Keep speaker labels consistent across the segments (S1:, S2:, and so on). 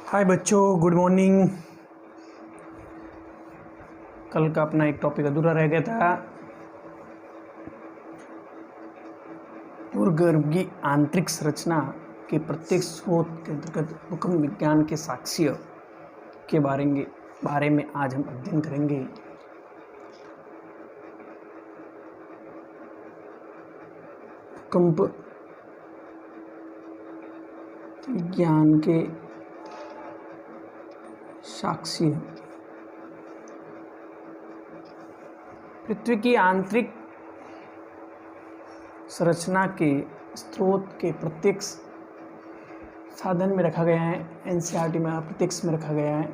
S1: हाय बच्चों, good morning. कल का अपना एक टॉपिक अधूरा रह गया था। भूगर्भ की आंतरिक संरचना के प्रत्येक स्रोत के अंतर्गत भूकंप विज्ञान के साक्ष्य के बारे में आज हम अध्ययन करेंगे। भूकंप विज्ञान के साक्ष्य। पृथ्वी की आंतरिक संरचना के स्रोत के प्रत्येक साधन में रखा गया है। एनसीईआरटी में प्रत्यक्ष में रखा गया है।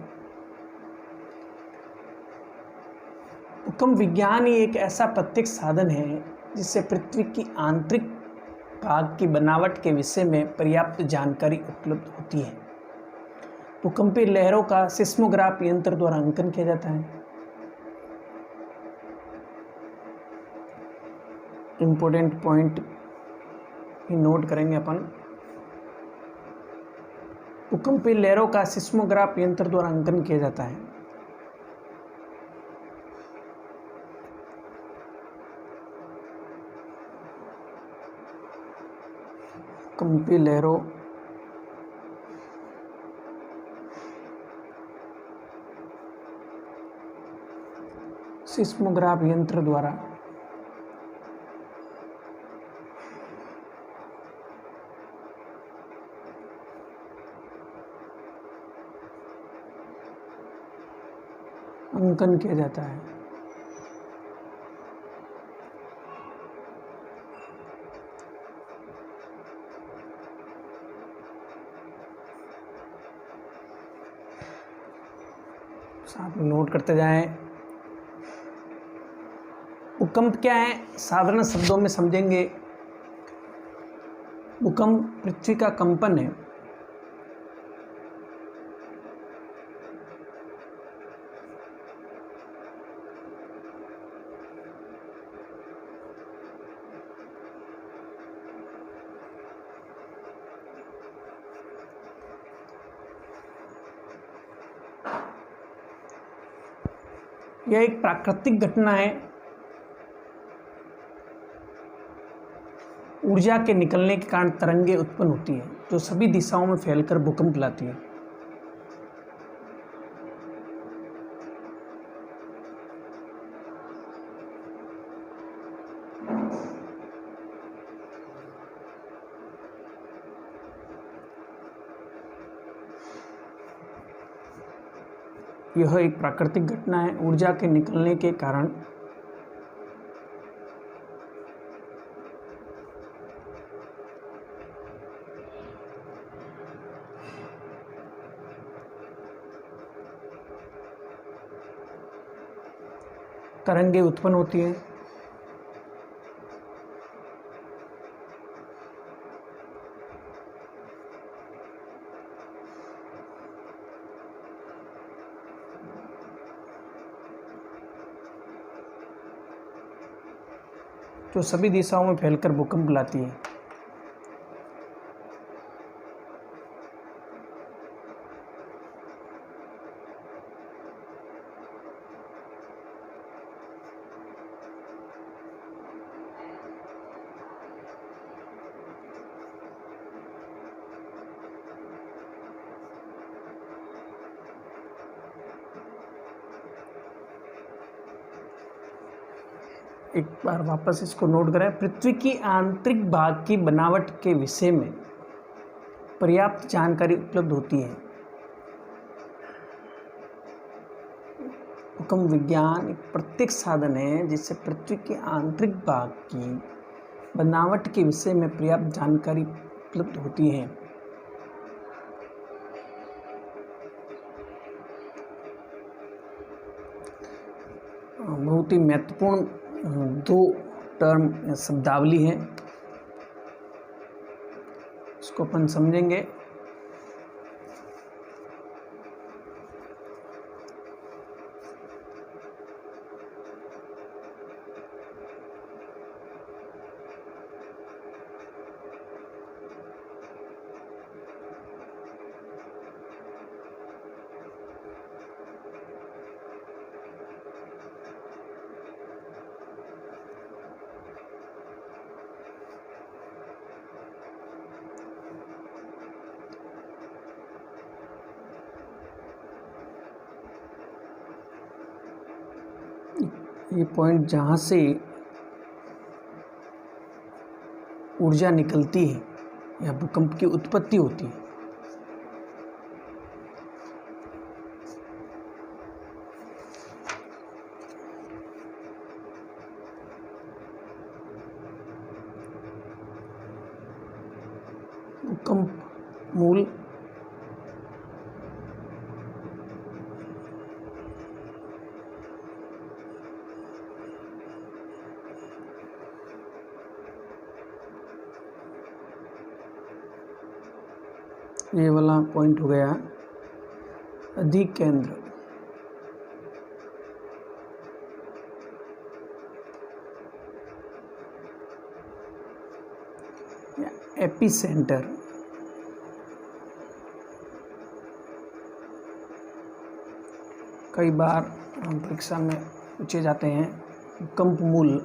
S1: भूकंप विज्ञान ही एक ऐसा प्रत्यक्ष साधन है जिससे पृथ्वी की आंतरिक भाग की बनावट के विषय में पर्याप्त जानकारी उपलब्ध होती है। भूकंपीय लहरों का सिस्मोग्राफ यंत्र द्वारा अंकन किया जाता है। इम्पोर्टेंट पॉइंट ही नोट करेंगे अपन। भूकंपीय लहरों का सिस्मोग्राफ यंत्र द्वारा अंकन किया जाता है। भूकंपीय लहरों सिस्मोग्राफ यंत्र द्वारा अंकन किया जाता है। साथ में नोट करते जाएं। भूकंप क्या है, साधारण शब्दों में समझेंगे। भूकंप पृथ्वी का कंपन है। यह एक प्राकृतिक घटना है। ऊर्जा के निकलने के कारण तरंगें उत्पन्न होती है जो सभी दिशाओं में फैलकर भूकंप लाती है। यह एक प्राकृतिक घटना है। ऊर्जा के निकलने के कारण तरंगें उत्पन्न होती हैं। जो सभी दिशाओं में फैलकर भूकंप लाती है। एक बार वापस इसको नोट करें। पृथ्वी की आंतरिक भाग की बनावट के विषय में पर्याप्त जानकारी उपलब्ध होती है। भूकंप विज्ञान एक प्रत्यक्ष साधन है जिससे पृथ्वी के आंतरिक भाग की बनावट के विषय में पर्याप्त जानकारी उपलब्ध होती है। बहुत ही महत्वपूर्ण दो टर्म शब्दावली है, इसको अपन समझेंगे। ये पॉइंट जहाँ से ऊर्जा निकलती है या भूकंप की उत्पत्ति होती है, भूकंप मूल ये वाला पॉइंट हो गया अधिकेंद्र। एपिसेंटर। कई बार हम परीक्षा में पूछे जाते हैं भूकंप मूल।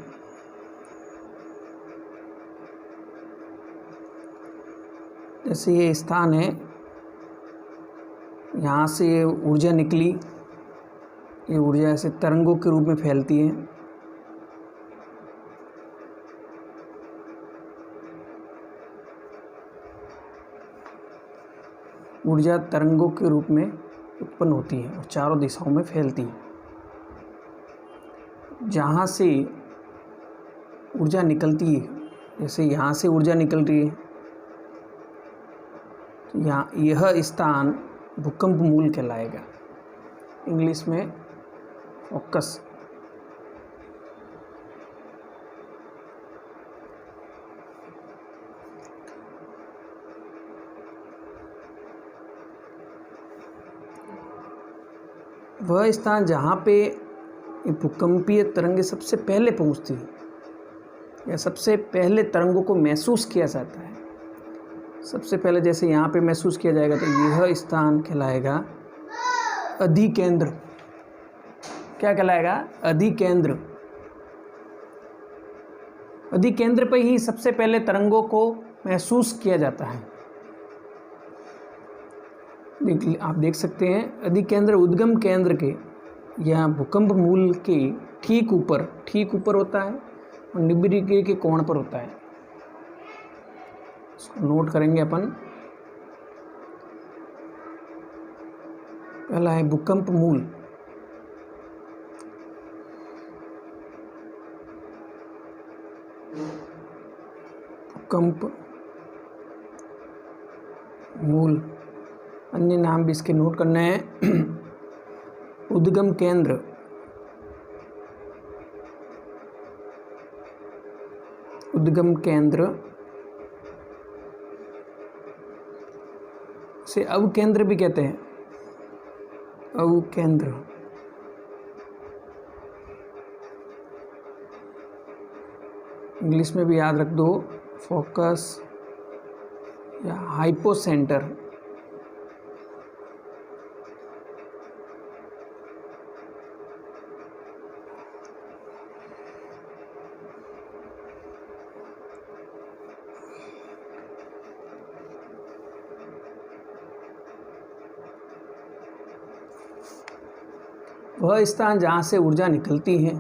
S1: जैसे ये स्थान है, यहाँ से ये ऊर्जा निकली, ये ऊर्जा ऐसे तरंगों के रूप में फैलती है। ऊर्जा तरंगों के रूप में उत्पन्न होती है और चारों दिशाओं में फैलती है। जहाँ से ऊर्जा निकलती है, जैसे यहाँ से ऊर्जा निकल रही है, तो यहाँ यह स्थान भूकंप मूल कहलाएगा। इंग्लिश में फोकस। वह स्थान जहाँ पे भूकंपीय तरंगें सबसे पहले पहुँचती है या सबसे पहले तरंगों को महसूस किया जाता है, सबसे पहले जैसे यहाँ पे महसूस किया जाएगा, तो यह स्थान कहलाएगा अधिकेंद्र। क्या कहलाएगा? अधिकेंद्र। अधिकेंद्र पर ही सबसे पहले तरंगों को महसूस किया जाता है। आप देख सकते हैं अधिकेंद्र उद्गम केंद्र के या भूकंप मूल के ठीक ऊपर होता है और 90 डिग्री के कोण पर होता है। इसको नोट करेंगे अपन। पहला है भूकंप मूल। भूकंप मूल, अन्य नाम भी इसके नोट करने हैं। उद्गम केंद्र, उद्गम केंद्र से अवकेंद्र भी कहते हैं। अवकेंद्र। इंग्लिश में भी याद रख दो, फोकस या हाइपोसेंटर। वह स्थान जहाँ से ऊर्जा निकलती है,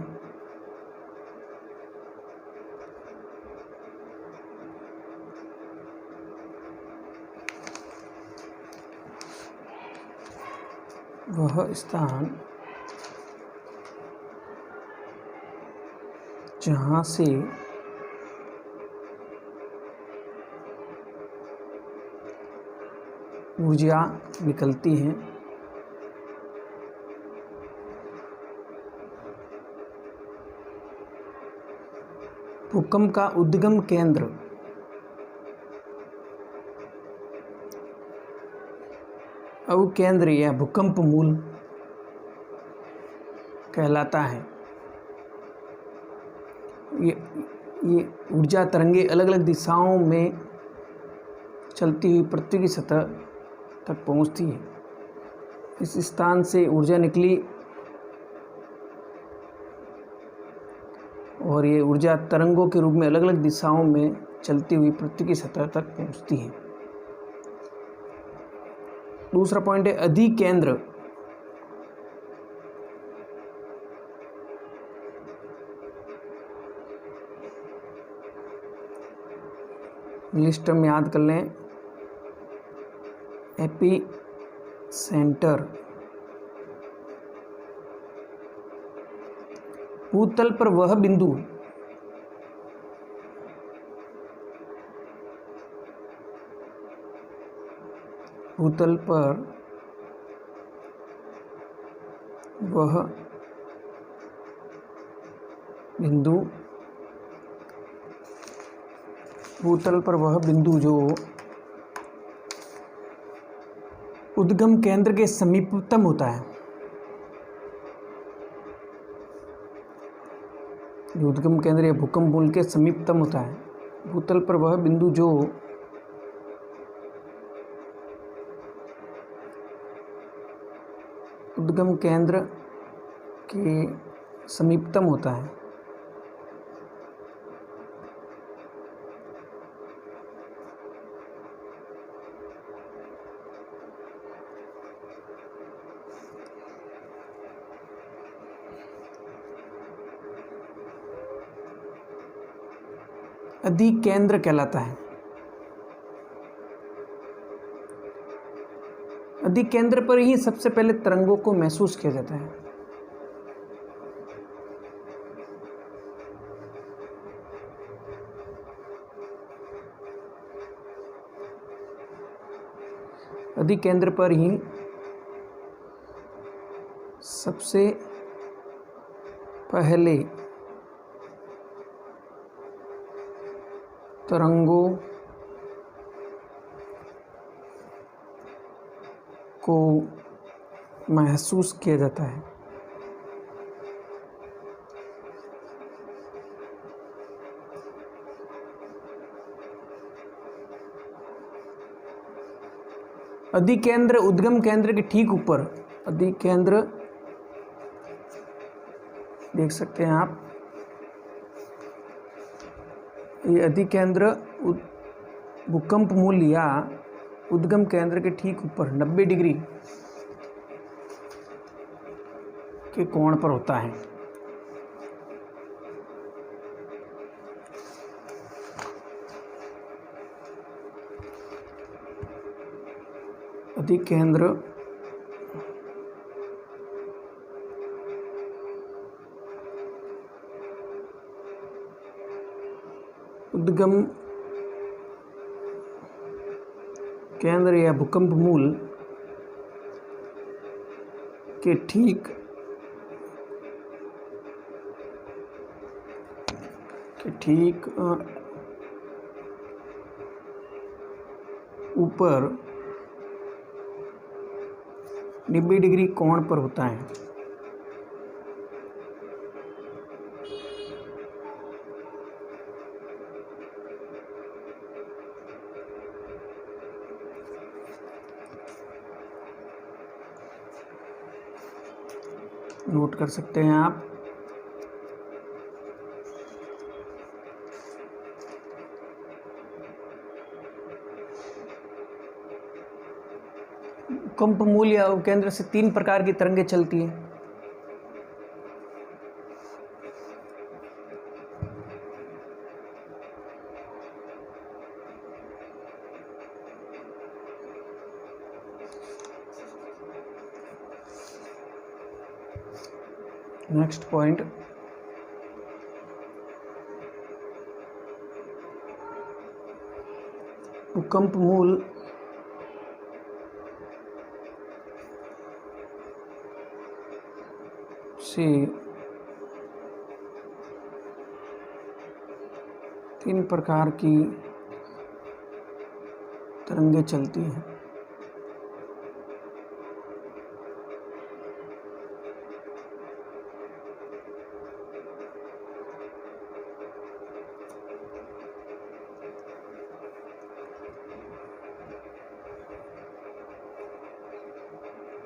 S1: वह स्थान जहाँ से ऊर्जा निकलती है, भूकंप का उद्गम केंद्र, अवकेंद्र या भूकंप मूल कहलाता है। ये ऊर्जा तरंगे अलग अलग दिशाओं में चलती हुई पृथ्वी की सतह तक पहुंचती है। इस स्थान से ऊर्जा निकली और ये ऊर्जा तरंगों के रूप में अलग अलग दिशाओं में चलती हुई पृथ्वी की सतह तक पहुंचती है। दूसरा पॉइंट है अधिकेंद्र। इंग्लिश टर्म याद कर लें, एपी सेंटर भूतल पर वह बिंदु भूतल पर वह बिंदु भूतल पर वह बिंदु जो उद्गम केंद्र के समीपतम होता है, जो उद्गम केंद्र या भूकंप मूल के समीपतम होता है, भूतल पर वह बिंदु जो उद्गम केंद्र के समीपतम होता है। अधिकेंद्र कहलाता है। अधिकेंद्र पर ही सबसे पहले तरंगों को महसूस किया जाता है। अधिकेंद्र पर ही सबसे पहले तरंगों को महसूस किया जाता है। अधिकेंद्र उद्गम केंद्र के ठीक ऊपर, अधिकेंद्र देख सकते हैं आप, ये अधिकेंद्र भूकंप मूल या उद्गम केंद्र के ठीक ऊपर 90 डिग्री के कोण पर होता है। अधिकेंद्र उद्गम केंद्र या भूकंप मूल के ठीक ऊपर 90 डिग्री कोण पर होता है। नोट कर सकते हैं आप। भूकंप मूल या केंद्र से 3 प्रकार की तरंगें चलती हैं। नेक्स्ट पॉइंट, भूकंप मूल से 3 प्रकार की तरंगें चलती हैं।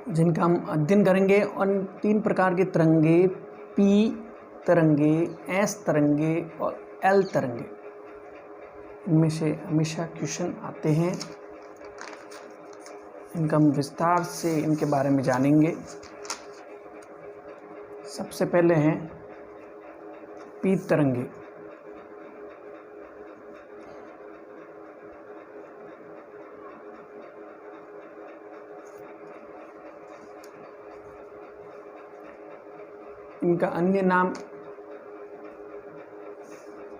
S1: जिनका हम अध्ययन करेंगे। और 3 प्रकार की तरंगे, पी तरंगे, एस तरंगे और एल तरंगे, इनमें से हमेशा क्वेश्चन आते हैं। इनका हम विस्तार से इनके बारे में जानेंगे। सबसे पहले हैं पी तरंगे। इनका अन्य नाम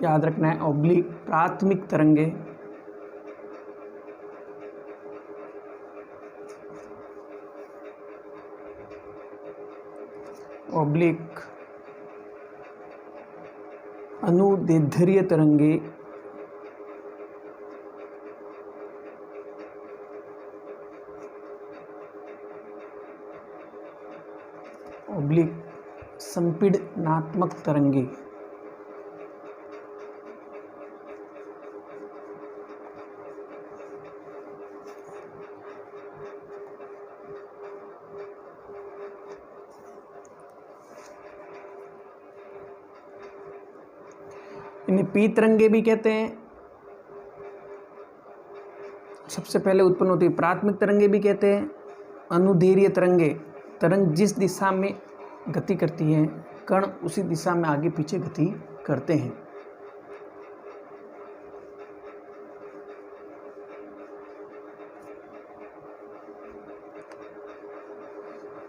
S1: याद रखना है, ऑब्लिक प्राथमिक तरंगे, ऑब्लिक अनुदैर्ध्य तरंगे, ऑब्लिक संपीड़नात्मक तरंगे। इन्हें पी तरंगे भी कहते हैं। सबसे पहले उत्पन्न होती है प्राथमिक तरंगे भी कहते हैं। अनुदैर्ध्य तरंगे, तरंग जिस दिशा में गति करती है कण उसी दिशा में आगे पीछे गति करते हैं।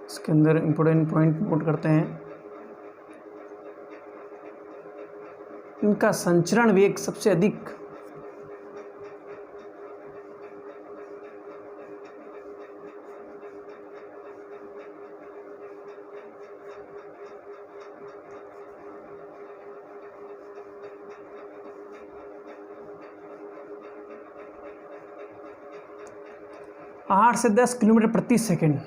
S1: इसके अंदर इंपॉर्टेंट पॉइंट नोट करते हैं। इनका संचरण वेग सबसे अधिक आठ से 10 किलोमीटर प्रति सेकंड।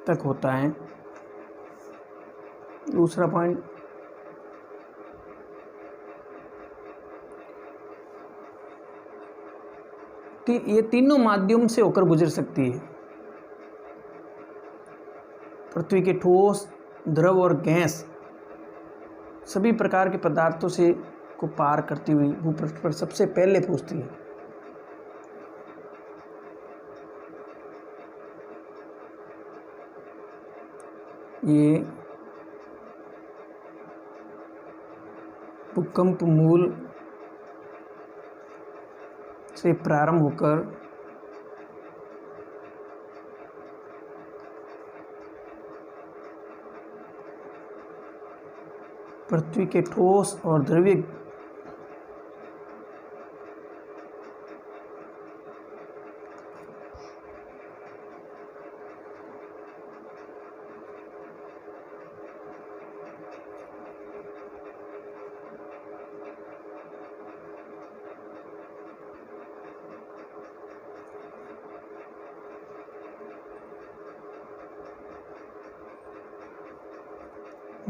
S1: तक होता है। दूसरा पॉइंट, ये तीनों माध्यम से होकर गुजर सकती है। पृथ्वी के ठोस, द्रव और गैस सभी प्रकार के पदार्थों से को पार करती हुई भूपृष्ठ पर सबसे पहले पहुंचती है। ये भूकंप मूल से प्रारंभ होकर पृथ्वी के ठोस और द्रव्य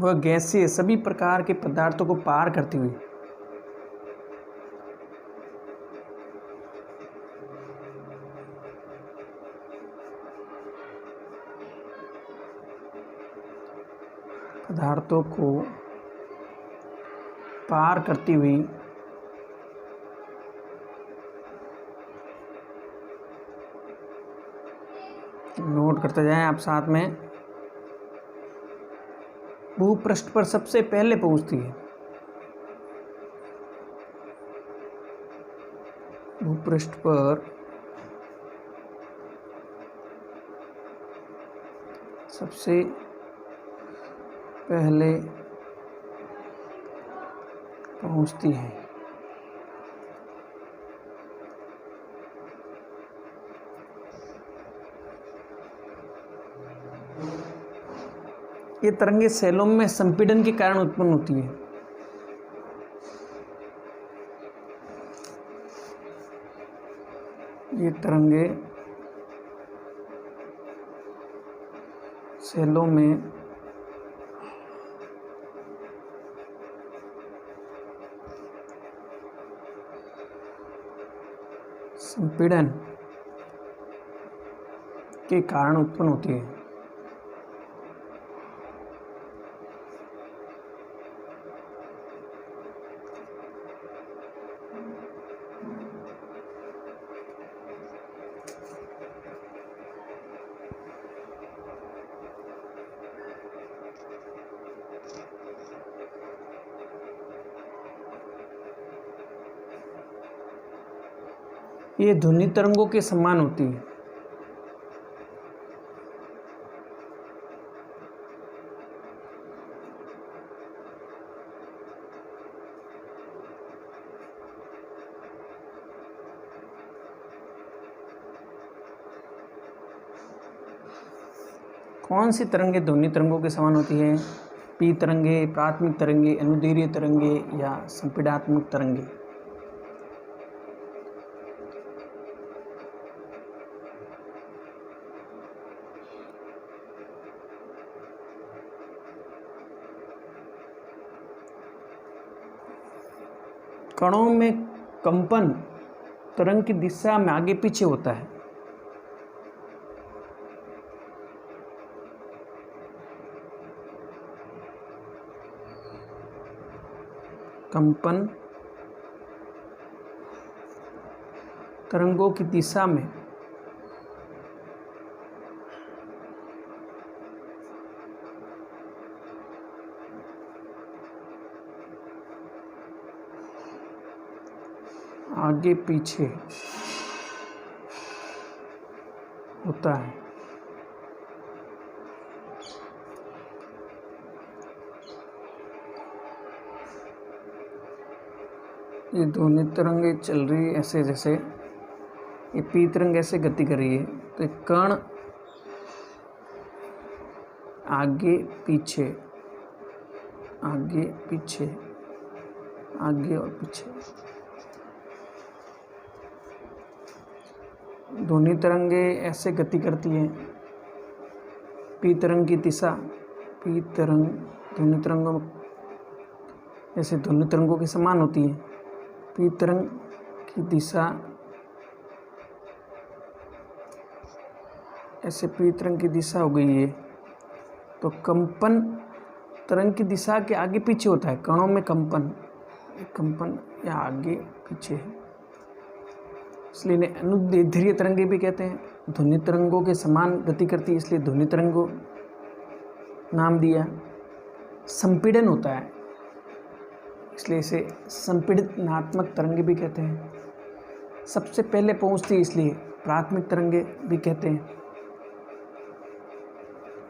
S1: वह गैसीय सभी प्रकार के पदार्थों को पार करती हुई पदार्थों को पार करती हुई नोट करते जाएं आप साथ में, भूपृष्ठ पर सबसे पहले पहुंचती है। भूपृष्ठ पर सबसे पहले पहुंचती है। ये तरंगे सेलों में संपीड़न के कारण उत्पन्न होती है। ये तरंगे सेलों में संपीड़न के कारण उत्पन्न होती है। ये ध्वनि तरंगों के समान होती है। कौन सी तरंगे ध्वनि तरंगों के समान होती है? पी तरंगे, प्राथमिक तरंगे, अनुदैर्घ्य तरंगे या संपीड़नात्मक तरंगे? कणों में कंपन तरंग की दिशा में आगे पीछे होता है। कंपन तरंगों की दिशा में आगे पीछे होता है। ये ध्वनि तरंगे चल रही है ऐसे, जैसे ये पी तरंग ऐसे गति कर रही है, तो कण आगे पीछे, आगे पीछे, आगे और पीछे। ध्वनि तरंगे ऐसे गति करती हैं। पी तरंग की दिशा, पी तरंग ध्वनि तरंगों जैसे ध्वनि तरंगों के समान होती है। पी तरंग की दिशा ऐसे, पी तरंग की दिशा हो गई है, तो कंपन तरंग की दिशा के आगे पीछे होता है। कणों में कंपन या आगे पीछे है, इसलिए इन्हें अनुदैर्घ्य तरंगे भी कहते हैं। ध्वनि तरंगों के समान गति करती है, इसलिए ध्वनि तरंगों नाम दिया। संपीड़न होता है, इसलिए इसे संपीड़नात्मक तरंगे भी कहते हैं। सबसे पहले पहुंचती है, इसलिए प्राथमिक तरंगे भी कहते हैं।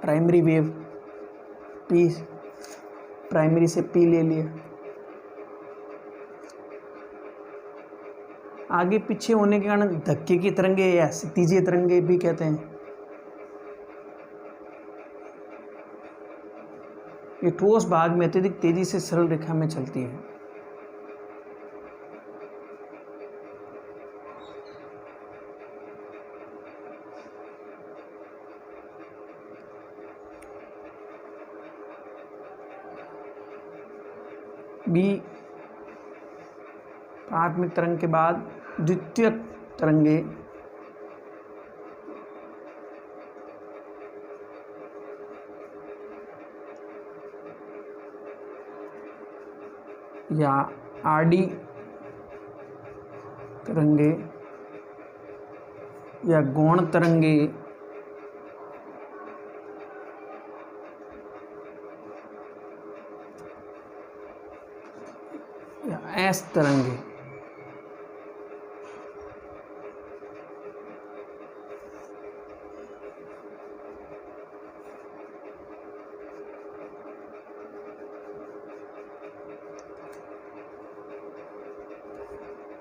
S1: प्राइमरी वेव, पी, प्राइमरी से पी ले लिया। आगे पीछे होने के कारण धक्के की तरंगे या क्षितिजीय तरंगे भी कहते हैं। ये ठोस भाग में अत्यधिक तेजी से सरल रेखा में चलती है। बी, प्राथमिक तरंग के बाद द्वितीयक तरंगे या आडी तरंगे या गौण तरंगे या एस तरंगे।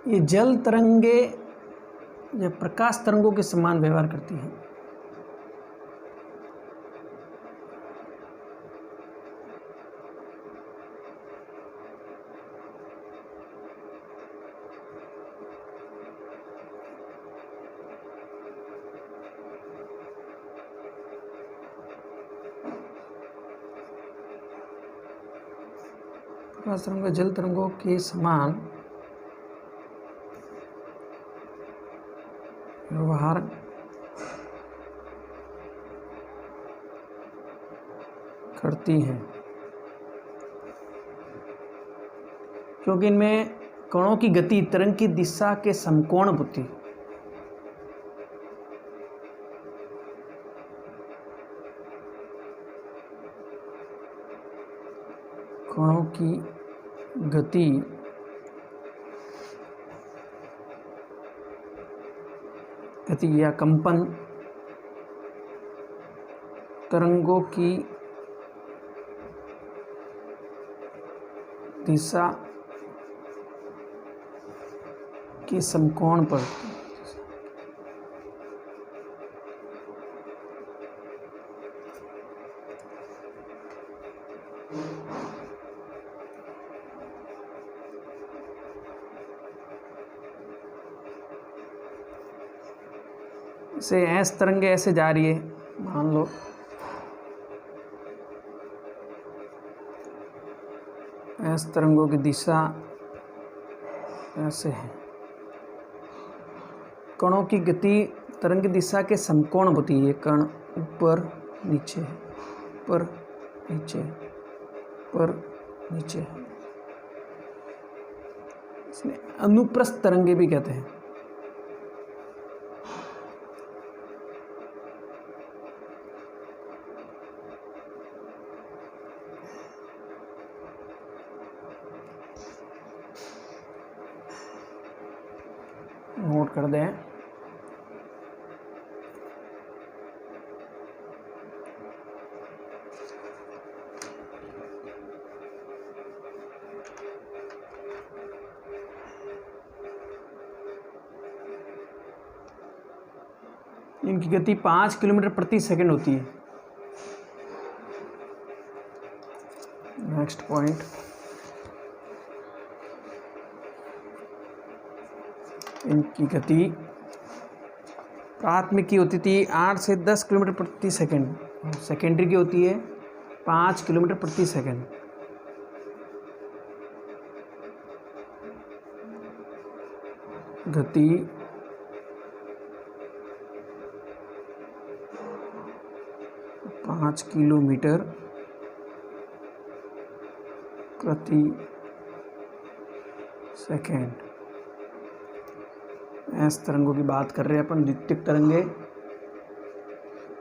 S1: ये जल तरंगे या प्रकाश तरंगों के समान व्यवहार करती हैं। प्रकाश तरंग जल तरंगों के समान व्यवहार करती हैं, क्योंकि इनमें कणों की गति तरंग की दिशा के समकोण होती है। कणों की गति गति या कंपन तरंगों की दिशा के समकोण पर से ऐस तरंगे ऐसे जा रही है, मान लो ऐस तरंगों की दिशा ऐसे है। कणों की गति तरंग की दिशा के समकोण होती है। कण ऊपर नीचे ऊपर नीचे ऊपर नीचे, इसमें अनुप्रस्थ तरंगे भी कहते हैं। नोट कर दें। इनकी गति 5 किलोमीटर प्रति सेकंड होती है। नेक्स्ट पॉइंट, इनकी गति प्राथमिक की होती थी 8 से 10 किलोमीटर प्रति सेकंड, सेकेंडरी की होती है 5 किलोमीटर प्रति सेकंड। गति पाँच किलोमीटर प्रति सेकेंड। ऐस तरंगों की बात कर रहे हैं अपन। द्वितीयक तरंगे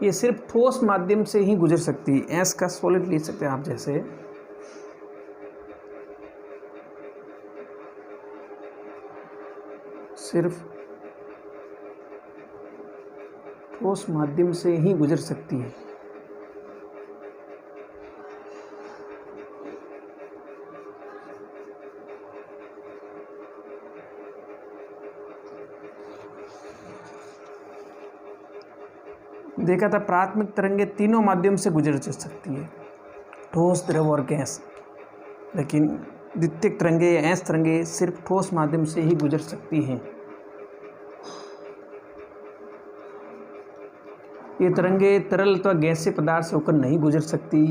S1: ये सिर्फ ठोस माध्यम से ही गुजर सकती है। ऐस का सॉलिड ले सकते हैं आप, जैसे सिर्फ ठोस माध्यम से ही गुजर सकती है। देखा था प्राथमिक तरंगे तीनों माध्यम से गुजर सकती है, ठोस, द्रव और गैस। लेकिन द्वितीयक तरंगे या ऐस तरंगे सिर्फ ठोस माध्यम से ही गुजर सकती हैं। ये तरंगे तरल अथवा गैसीय पदार्थ से होकर नहीं गुजर सकती।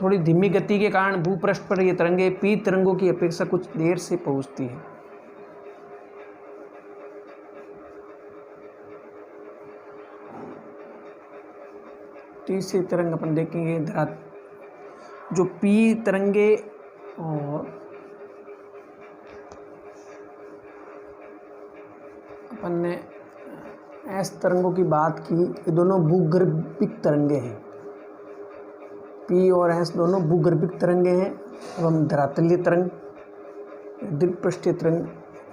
S1: थोड़ी धीमी गति के कारण भूपृष्ठ पर ये तरंगे पी तरंगों की अपेक्षा कुछ देर से पहुंचती है। तीसरी तरंग अपन देखेंगे जो पी तरंगे और अपन ने एस तरंगों की बात की। ये दोनों भूगर्भिक तरंगे हैं। पी और एस दोनों भूगर्भिक तरंगे हैं। अब हम धरातलीय तरंग, द्विपृष्ठीय तरंग,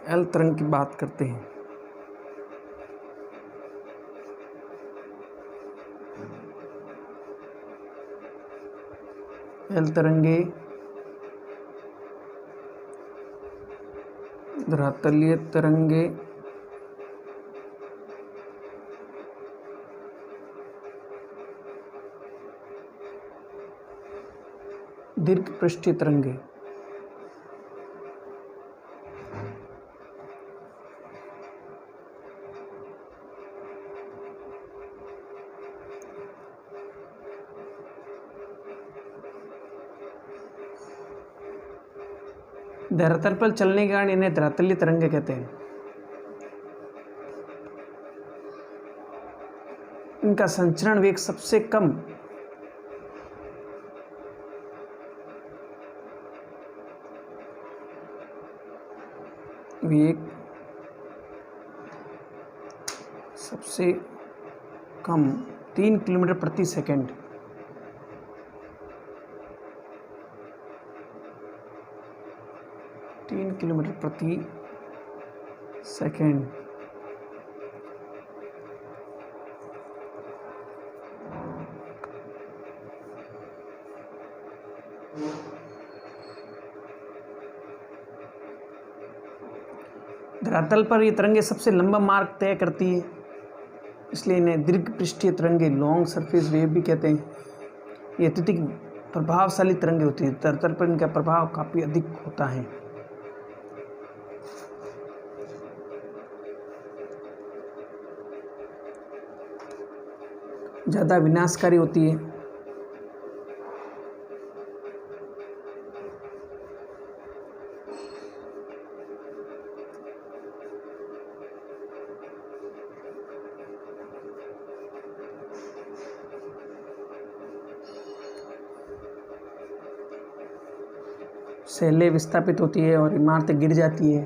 S1: एल तरंग की बात करते हैं। एल तरंगे धरातलीय तरंगे दीर्घ पृष्ठीय तरंगे। धरातल पर चलने के कारण इन्हें धरातलीय तरंगे कहते हैं। इनका संचरण वेग सबसे कम वेग सबसे कम 3 किलोमीटर प्रति सेकंड। किलोमीटर प्रति सेकंड। धरातल पर ये तरंगे सबसे लंबा मार्ग तय करती है, इसलिए इन्हें दीर्घ पृष्ठीय तरंगे, लॉन्ग सरफेस वेव भी कहते हैं। ये अत्यधिक प्रभावशाली तरंगे होती है, धरातल पर इनका प्रभाव काफ़ी अधिक होता है। ज़्यादा विनाशकारी होती है। शैलें विस्थापित होती है और इमारतें गिर जाती है।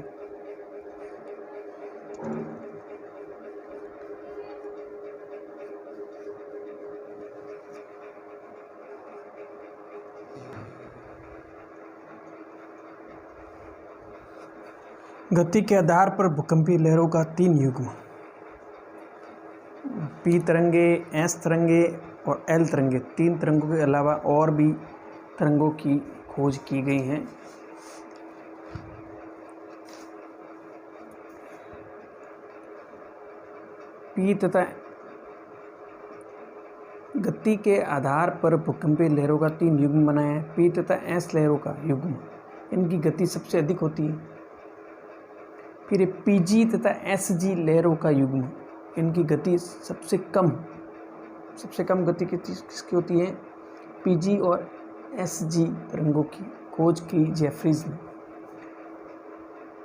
S1: गति के आधार पर भूकंपीय लहरों का 3 युग्म, पी तरंगे, एस तरंगे और एल तरंगे। 3 तरंगों के अलावा और भी तरंगों की खोज की गई है। पी तथा गति के आधार पर भूकंपीय लहरों का 3 युग्म बनाया है। पी तथा एस लहरों का युग्म, इनकी गति सबसे अधिक होती है। फिर पीजी तथा एसजी लहरों का युग्म, इनकी गति सबसे कम गति किसकी होती है? पीजी और एसजी तरंगों की खोज की जेफरीज ने।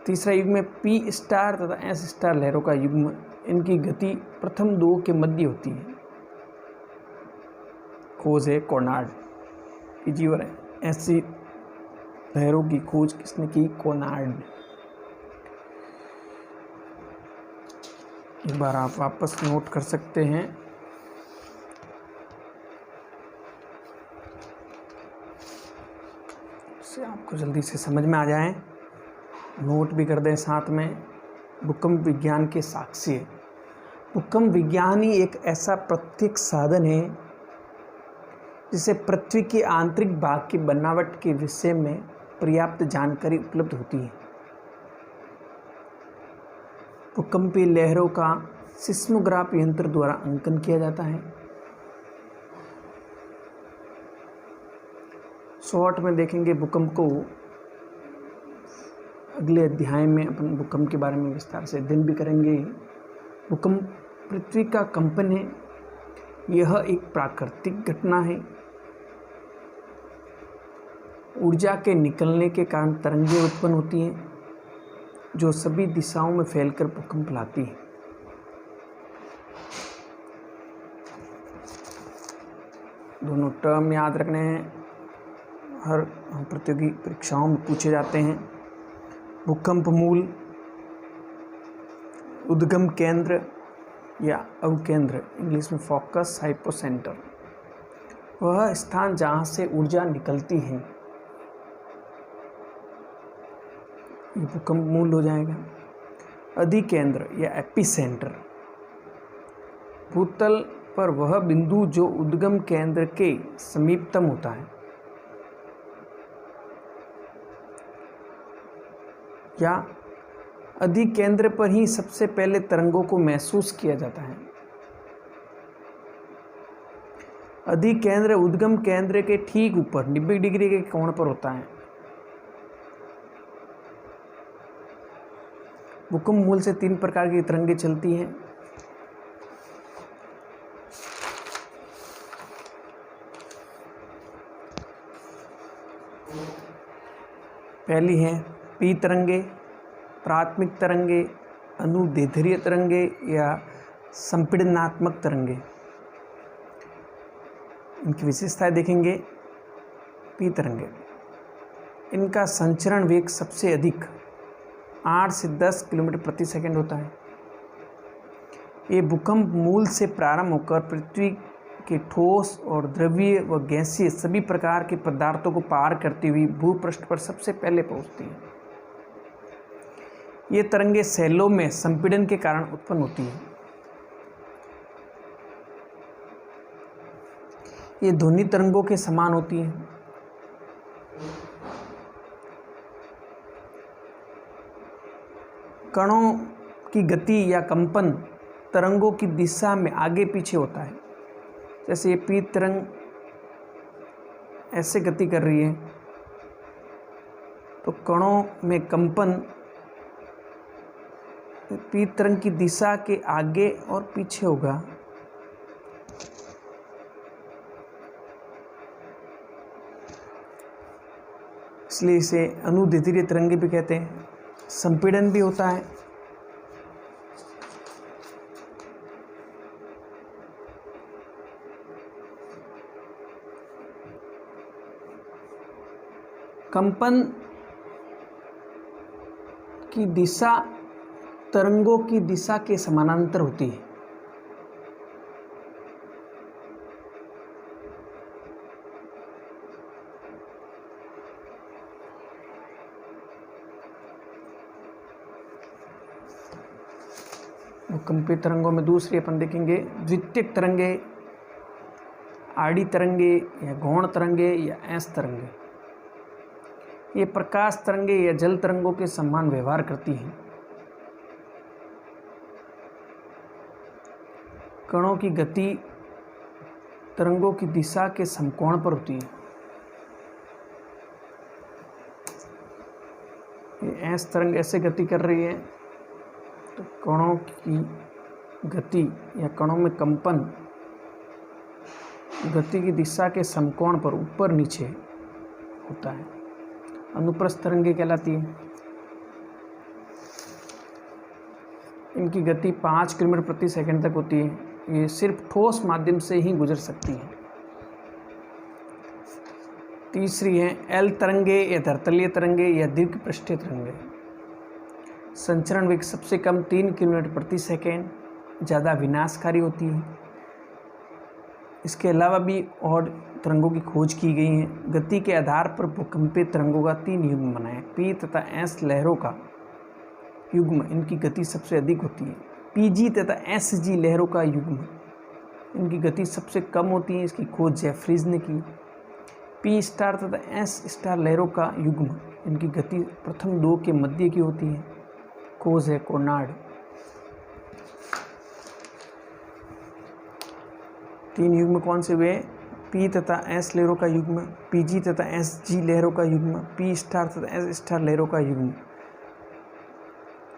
S1: तीसरा युग्म है पी स्टार तथा एस स्टार लहरों का युग्म, इनकी गति प्रथम 2 के मध्य होती है। खोज है कोनार्ड। पीजी और एसजी लहरों की खोज किसने की? कोनार्ड। एक बार आप वापस नोट कर सकते हैं। इससे आपको जल्दी से समझ में आ जाए, नोट भी कर दें साथ में। भूकंप विज्ञान के साक्ष्य। भूकंप विज्ञान ही एक ऐसा प्रत्यक्ष साधन है जिसे पृथ्वी के आंतरिक भाग की बनावट के विषय में पर्याप्त जानकारी उपलब्ध होती है। भूकंपीय लहरों का सिस्मोग्राफ यंत्र द्वारा अंकन किया जाता है। शॉर्ट में देखेंगे भूकंप को। अगले अध्याय में अपन भूकंप के बारे में विस्तार से अध्ययन भी करेंगे। भूकंप पृथ्वी का कंपन है। यह एक प्राकृतिक घटना है। ऊर्जा के निकलने के कारण तरंगें उत्पन्न होती हैं जो सभी दिशाओं में फैलकर भूकंप लाती है। दोनों टर्म याद रखने हैं, हर प्रतियोगी परीक्षाओं में पूछे जाते हैं। भूकंप मूल, उद्गम केंद्र या अवकेंद्र, इंग्लिश में फोकस, हाइपोसेंटर, वह स्थान जहाँ से ऊर्जा निकलती है, ये भूकंप मूल हो जाएगा। अधिकेंद्र या एपिसेंटर, भूतल पर वह बिंदु जो उद्गम केंद्र के समीपतम होता है या अधिकेंद्र पर ही सबसे पहले तरंगों को महसूस किया जाता है। अधिकेंद्र उद्गम केंद्र के ठीक ऊपर 90 डिग्री के कोण पर होता है। भूकंप मूल से 3 प्रकार की तरंगें चलती हैं। पहली है पी तरंगे, प्राथमिक तरंगे, अनुदैर्ध्य तरंगे या संपीड़नात्मक तरंगे। इनकी विशेषताएं देखेंगे। पी तरंगे, इनका संचरण वेग सबसे अधिक 8 से 10 किलोमीटर प्रति सेकंड होता है। ये भूकंप मूल से प्रारंभ होकर पृथ्वी के ठोस और द्रवीय व गैसीय सभी प्रकार के पदार्थों को पार करती हुई भूपृष्ठ पर सबसे पहले पहुंचती है। ये तरंगे सैलों में संपीड़न के कारण उत्पन्न होती है। ये ध्वनि तरंगों के समान होती है। कणों की गति या कंपन तरंगों की दिशा में आगे पीछे होता है। जैसे ये पी तरंग ऐसे गति कर रही है तो कणों में कंपन पी तरंग की दिशा के आगे और पीछे होगा। इसलिए इसे अनुदैर्ध्य तरंगे भी कहते हैं। संपीड़न भी होता है। कंपन की दिशा तरंगों की दिशा के समानांतर होती है। भूकंपीय तरंगों में दूसरी अपन देखेंगे द्वितीयक तरंगे, आड़ी तरंगे या गौण तरंगे या ऐस तरंगे। ये प्रकाश तरंगे या जल तरंगों के समान व्यवहार करती हैं। कणों की गति तरंगों की दिशा के समकोण पर होती है। ये ऐस तरंग ऐसे गति कर रही है तो कणों की गति या कणों में कंपन गति की दिशा के समकोण पर ऊपर नीचे होता है। अनुप्रस्थ तरंगे कहलाती है। इनकी गति 5 किलोमीटर प्रति सेकंड तक होती है। ये सिर्फ ठोस माध्यम से ही गुजर सकती है। तीसरी है एल तरंगे या धरातलीय तरंगे या दीर्घ पृष्ठीय तरंगे। संचरण वेग सबसे कम 3 किलोमीटर प्रति सेकेंड, ज़्यादा विनाशकारी होती है। इसके अलावा भी और तरंगों की खोज की गई है। गति के आधार पर भूकंपीय तरंगों का 3 युग्म बना है। पी तथा एस लहरों का युग्म इनकी गति सबसे अधिक होती है। पीजी तथा एसजी लहरों का युग्म इनकी गति सबसे कम होती है। इसकी खोज जेफरीज ने की। पी स्टार तथा एस स्टार लहरों का युग्म इनकी गति प्रथम 2 के मध्य की होती है। खोज है कोनार्ड। 3 युग्म कौन से हुए? पी तथा एस लहरों का युग्म, पीजी तथा एस जी लहरों का युग्म, पी स्टार तथा एस स्टार लहरों का युग्म।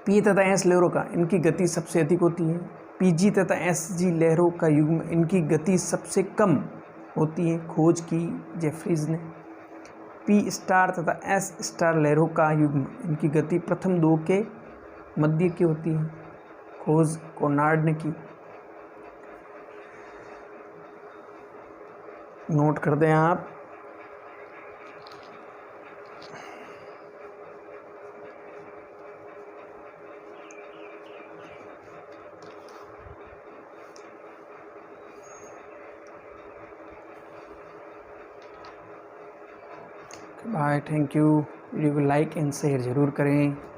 S1: पी तथा एस लहरों का इनकी गति सबसे अधिक होती है। पीजी तथा एस जी लहरों का युग्म इनकी गति सबसे कम होती है। खोज की जेफरीज ने। पी स्टार तथा एस स्टार लहरों का युग्म इनकी गति प्रथम 2 के मध्य की होती है। खोज कोनार्ड ने की। नोट कर दें आप। Bye, thank you. वीडियो को लाइक एंड शेयर ज़रूर करें।